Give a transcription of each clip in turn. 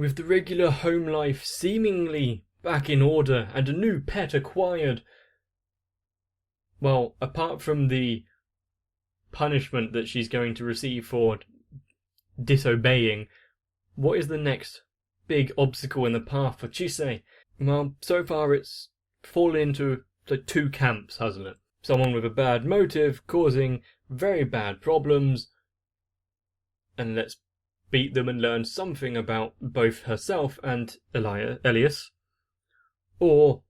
With the regular home life seemingly back in order and a new pet acquired, well, apart from the punishment that she's going to receive for disobeying, what is the next big obstacle in the path for Chisei? Well, so far it's fallen into the two camps, hasn't it? Someone with a bad motive causing very bad problems, and let's beat them and learn something about both herself and Elias. Or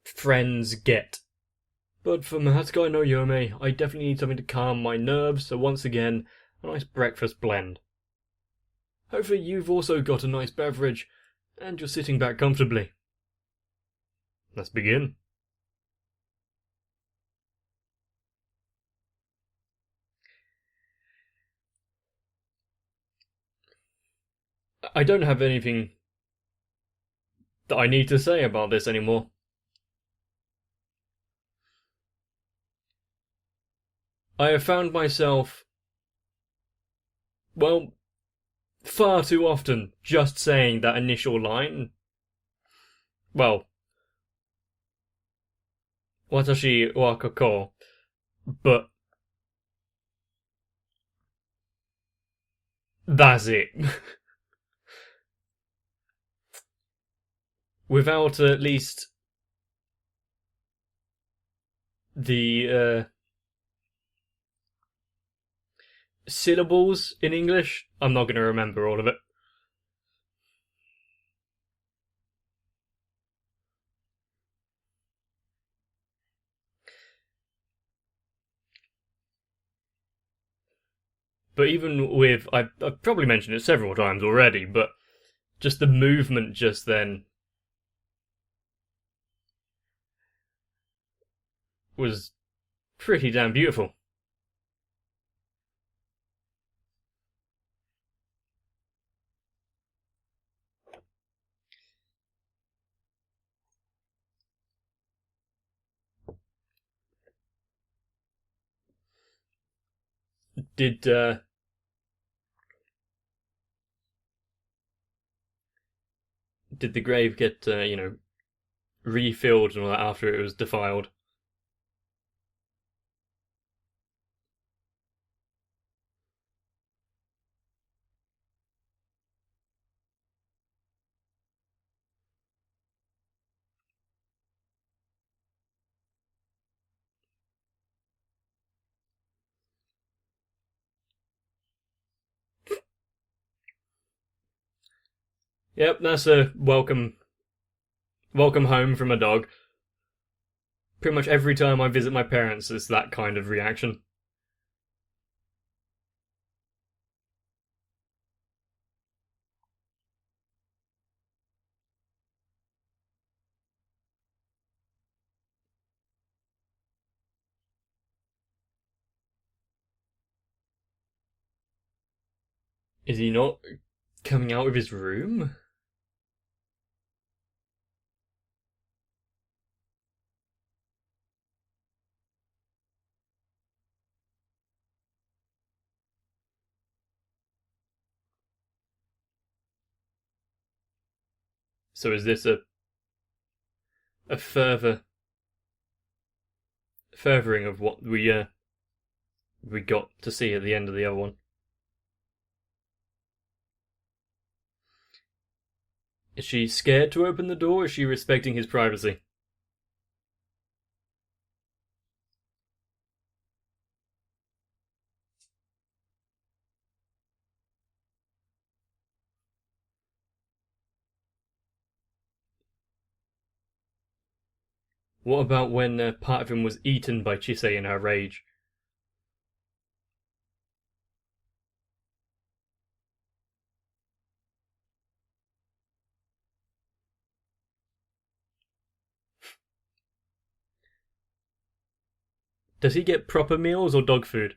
friends get. But for Mahoutsukai no Yome, I definitely need something to calm my nerves, so once again, a nice breakfast blend. Hopefully you've also got a nice beverage, and you're sitting back comfortably. Let's begin. I don't have anything that I need to say about this anymore. I have found myself, well, far too often just saying that initial line. Well, watashi wa koko, but that's it. Without at least the syllables in English, I'm not going to remember all of it. But even with, I've probably mentioned it several times already, but just the movement just then was pretty damn beautiful. Did the grave get refilled and all that after it was defiled? Yep, that's a welcome home from a dog. Pretty much every time I visit my parents, it's that kind of reaction. Is he not coming out of his room? So is this a furthering of what we got to see at the end of the other one? Is she scared to open the door? Or is she respecting his privacy? What about when part of him was eaten by Chisei in her rage? Does he get proper meals or dog food?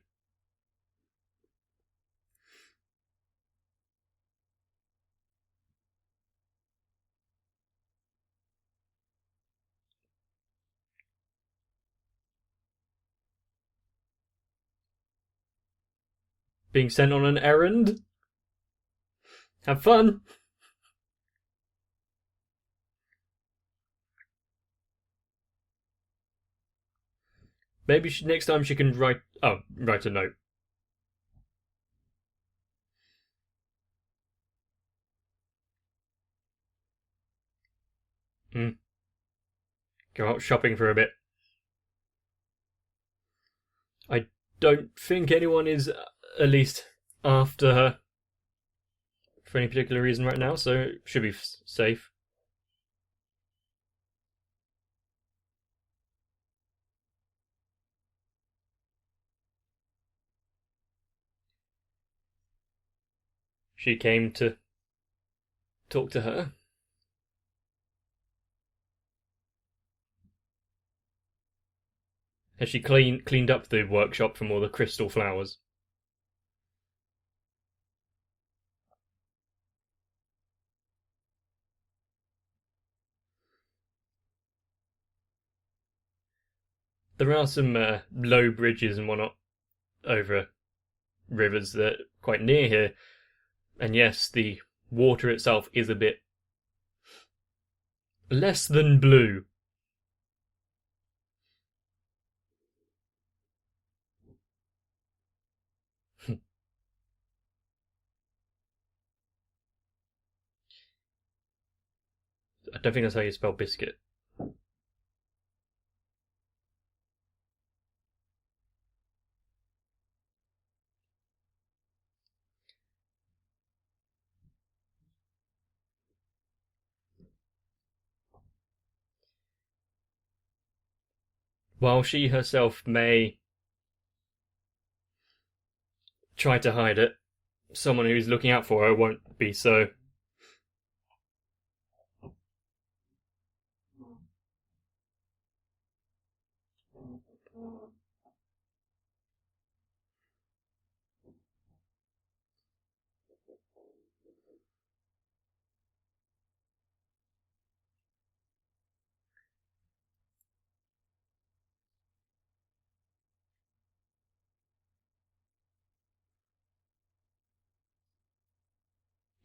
Being sent on an errand? Have fun! Maybe next time she can write a note. Go out shopping for a bit. I don't think anyone is, at least after her, for any particular reason right now, so it should be safe. She came to talk to her. Has she cleaned up the workshop from all the crystal flowers? There are some low bridges and whatnot over rivers that are quite near here, and yes, the water itself is a bit less than blue. I don't think that's how you spell biscuit. While she herself may try to hide it, someone who's looking out for her won't be so.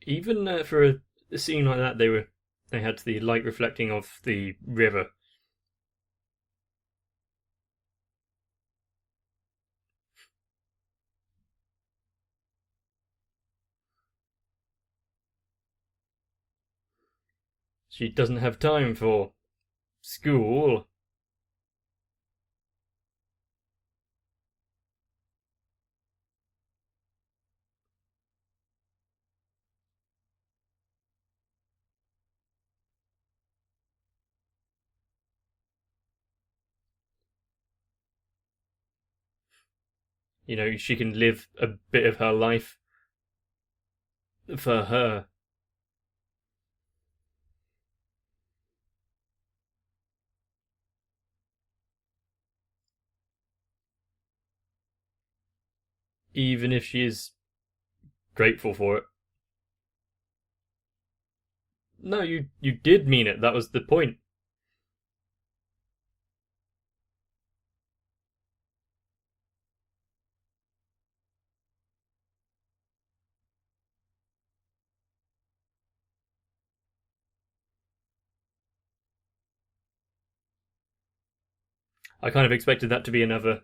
Even for a scene like that, they had the light reflecting off the river. She doesn't have time for school. You know, she can live a bit of her life for her. Even if she is grateful for it. No, you did mean it. That was the point. I kind of expected that to be another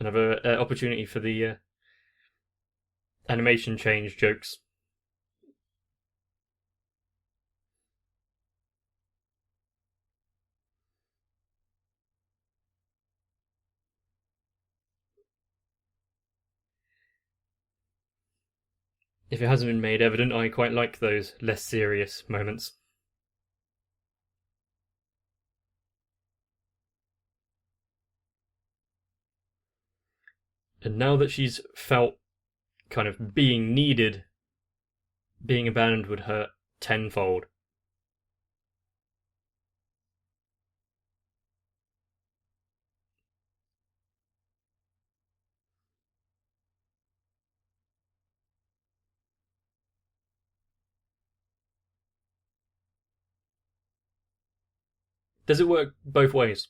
opportunity for the animation change jokes. If it hasn't been made evident, I quite like those less serious moments. And now that she's felt kind of being needed, being abandoned would hurt tenfold. Does it work both ways?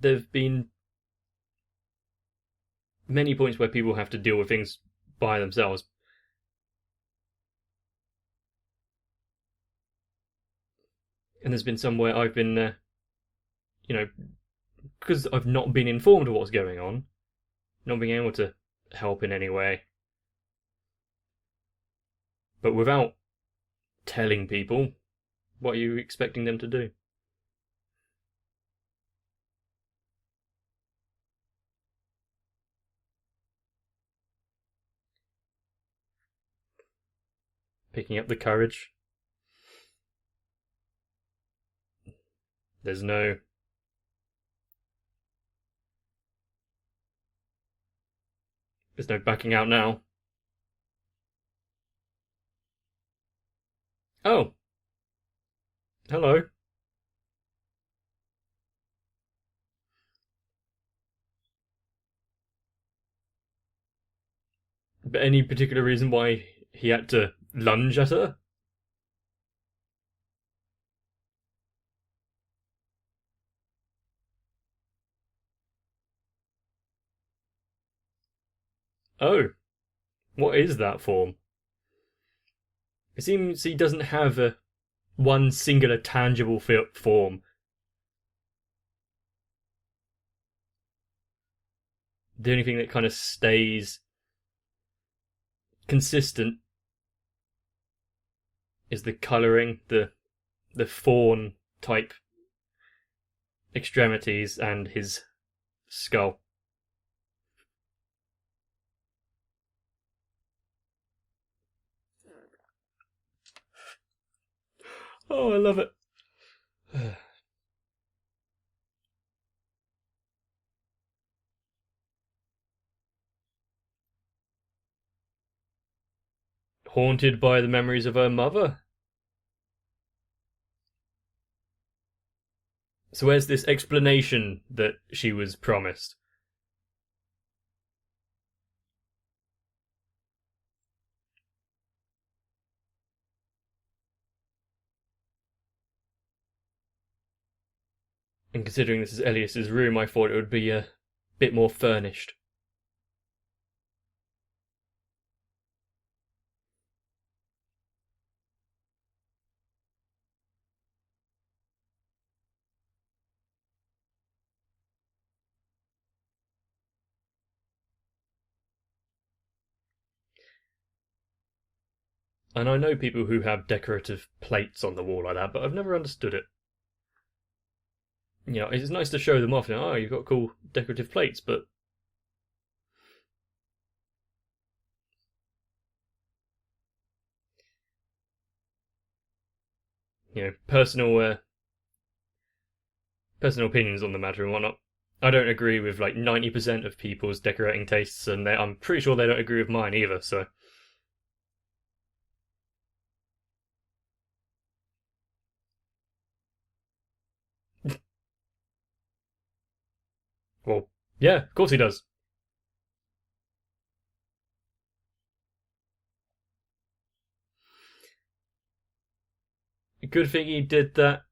there've been many points where people have to deal with things by themselves. And there's been some where I've been, because I've not been informed of what's going on, not being able to help in any way. But without telling people, what are you expecting them to do? Picking up the courage. There's no backing out now. Oh. Hello. But any particular reason why he had to lunge at her? Oh. What is that form? It seems he doesn't have a one singular tangible form. The only thing that kind of stays consistent is the colouring, the fawn type extremities, and his skull. Oh, I love it. Haunted by the memories of her mother. So where's this explanation that she was promised? And considering this is Elias's room, I thought it would be a bit more furnished. And I know people who have decorative plates on the wall like that, but I've never understood it. You know, it's nice to show them off. Oh, you've got cool decorative plates, but personal opinions on the matter and whatnot. I don't agree with like 90% of people's decorating tastes, and I'm pretty sure they don't agree with mine either. So, well, yeah, of course he does. Good thing he did that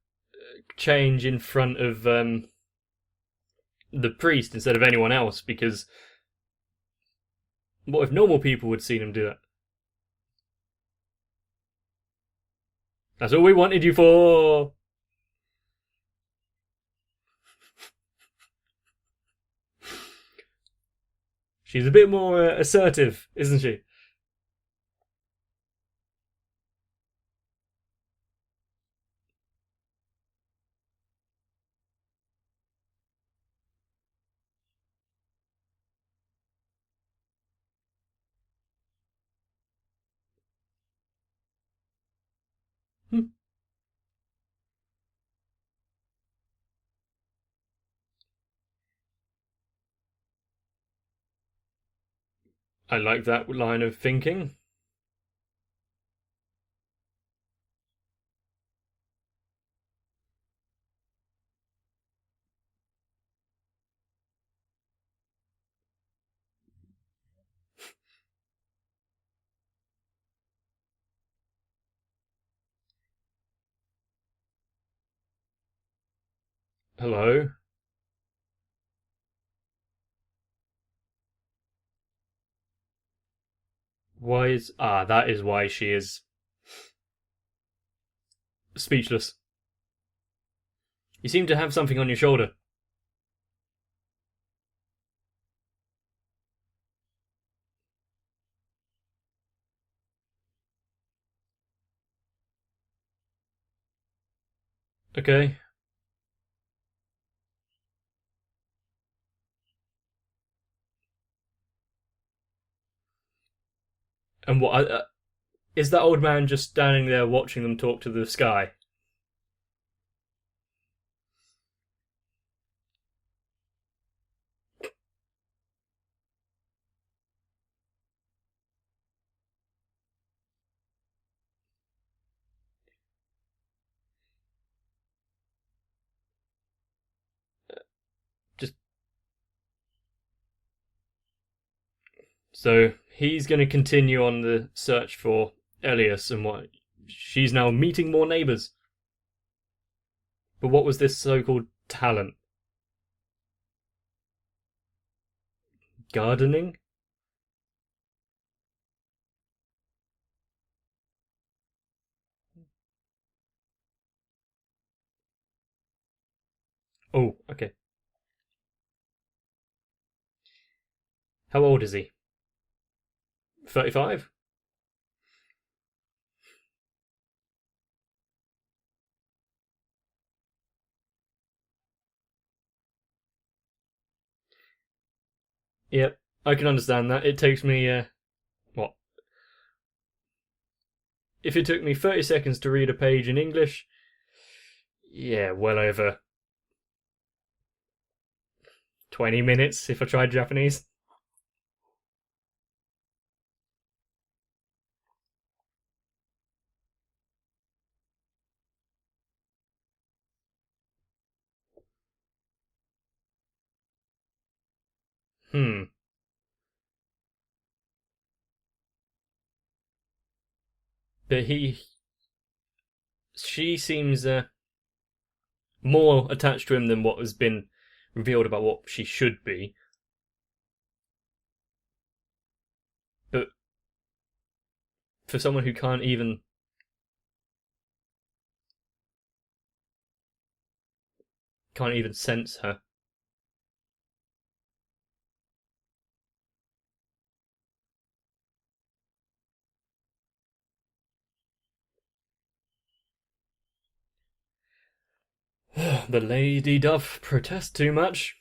change in front of the priest instead of anyone else, because what if normal people had seen him do that? That's all we wanted you for. She's a bit more assertive, isn't she? Hmm. I like that line of thinking. Hello. Why is... that is why she is speechless. You seem to have something on your shoulder. Okay. And what... is that old man just standing there watching them talk to the sky? Just... So he's going to continue on the search for Elias and what... She's now meeting more neighbours. But what was this so-called talent? Gardening? Oh, okay. How old is he? 35? Yep, I can understand that. It takes me, what? If it took me 30 seconds to read a page in English, yeah, well over 20 minutes if I tried Japanese. Hmm. But she seems more attached to him than what has been revealed about what she should be. But for someone who can't even sense her. The lady doth protest too much.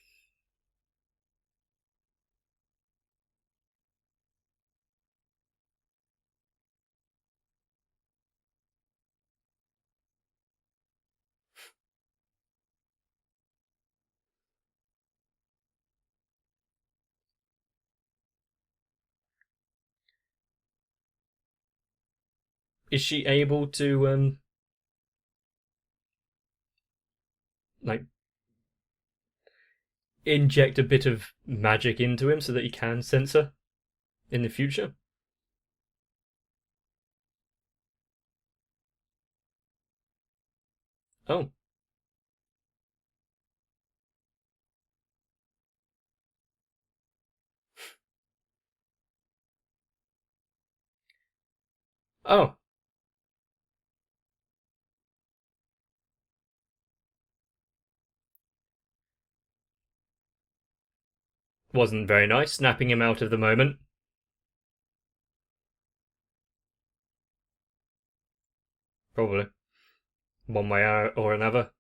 Is she able to like inject a bit of magic into him so that he can sense her in the future? Oh. Oh. Wasn't very nice, snapping him out of the moment. Probably. One way or another.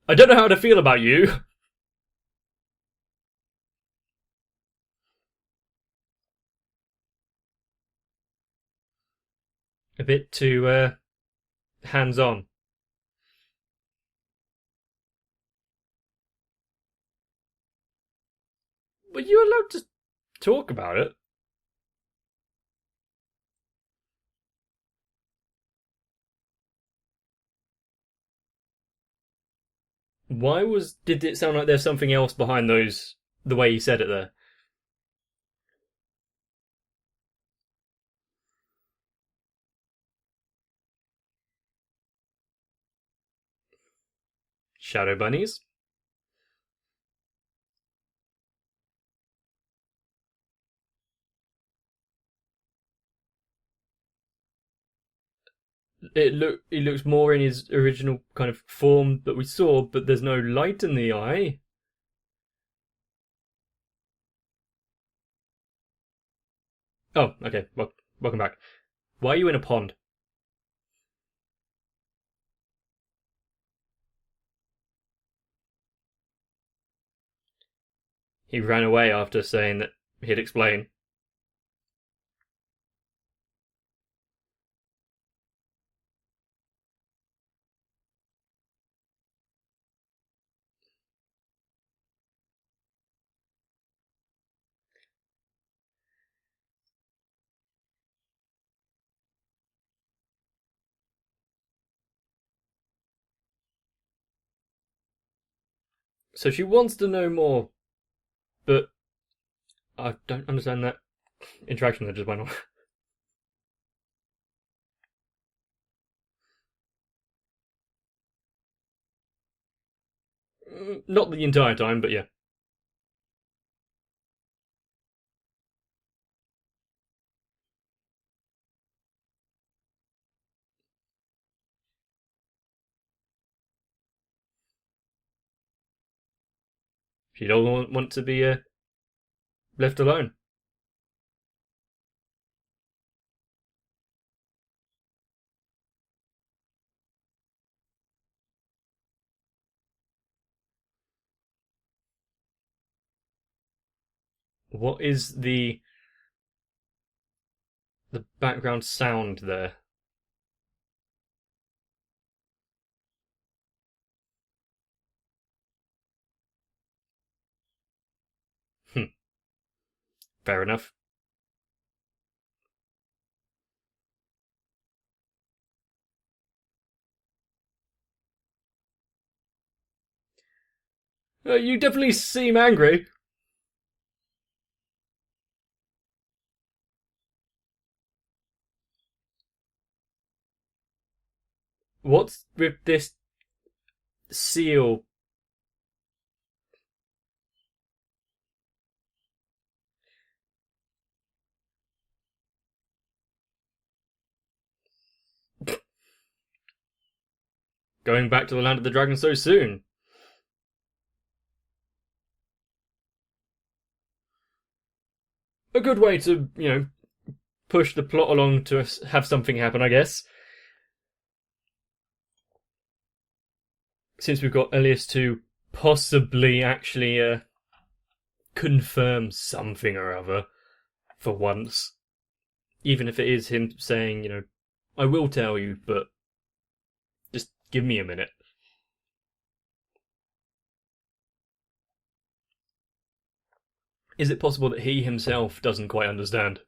I don't know how to feel about you. A bit too hands on. Were you allowed to talk about it? Did it sound like there's something else behind the way you said it there? Shadow bunnies. It looks more in his original kind of form that we saw, but there's no light in the eye. Oh, okay. Well, welcome back. Why are you in a pond? He ran away after saying that he'd explain. So she wants to know more, but I don't understand that interaction that just went on. Not the entire time, but yeah. She don't want to be left alone. What is the background sound there? Fair enough. You definitely seem angry. What's with this seal? Going back to the land of the dragon so soon? A good way to, push the plot along to have something happen, I guess. Since we've got Elias to possibly actually confirm something or other for once. Even if it is him saying, I will tell you, but just give me a minute. Is it possible that he himself doesn't quite understand?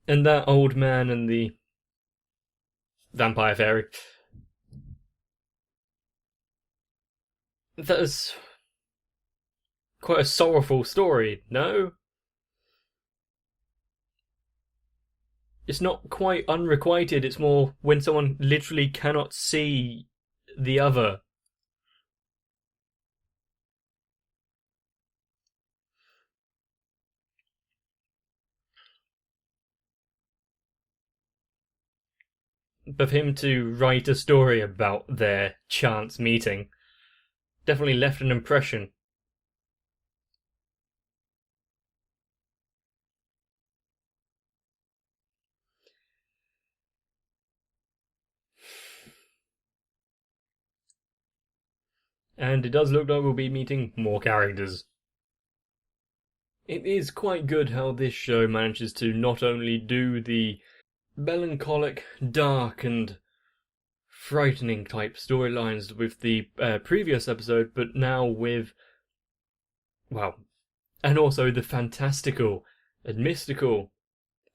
And that old man and the vampire fairy. That is quite a sorrowful story, no? It's not quite unrequited, it's more when someone literally cannot see the other. But for him to write a story about their chance meeting definitely left an impression. And it does look like we'll be meeting more characters. It is quite good how this show manages to not only do the melancholic, dark, and frightening type storylines with the previous episode, but now with, well, and also the fantastical and mystical.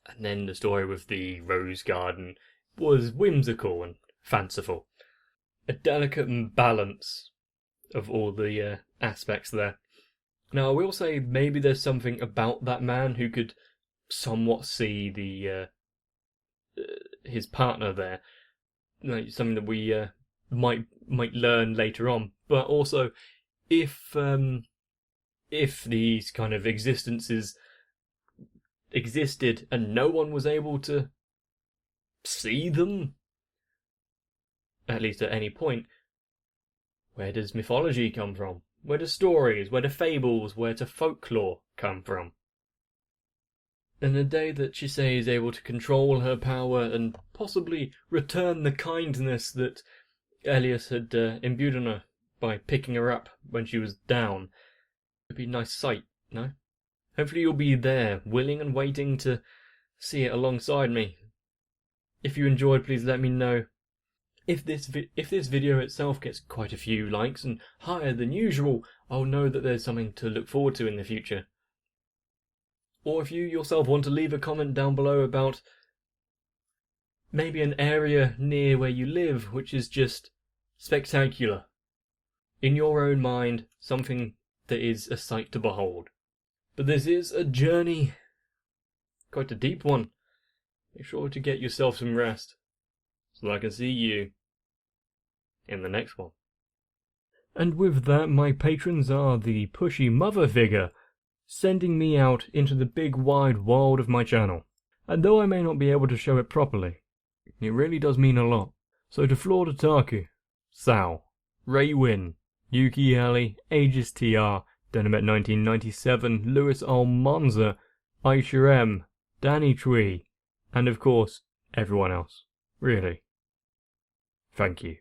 And then the story with the rose garden was whimsical and fanciful. A delicate balance of all the aspects there. Now, I will say maybe there's something about that man who could somewhat see his partner there, like something that we might learn later on. But also, if these kind of existences existed and no one was able to see them, at least at any point, where does mythology come from? Where do stories, where do fables, where do folklore come from? And the day that Chisei is able to control her power and possibly return the kindness that Elias had imbued on her by picking her up when she was down, it'd be a nice sight, no? Hopefully you'll be there, willing and waiting to see it alongside me. If you enjoyed, please let me know. If this video itself gets quite a few likes and higher than usual, I'll know that there's something to look forward to in the future. Or if you yourself want to leave a comment down below about maybe an area near where you live which is just spectacular. In your own mind, something that is a sight to behold. But this is a journey, quite a deep one. Make sure to get yourself some rest, so that I can see you in the next one. And with that, my patrons are the pushy mother figure, sending me out into the big wide world of my channel. And though I may not be able to show it properly, it really does mean a lot. So to Flawed Otaku, Sal, Ray Wynn, Yuki Ali, Aegis TR, Dynamite 1997, Louis Almanza, Aisha M, Danny Tree, and of course, everyone else. Really. Thank you.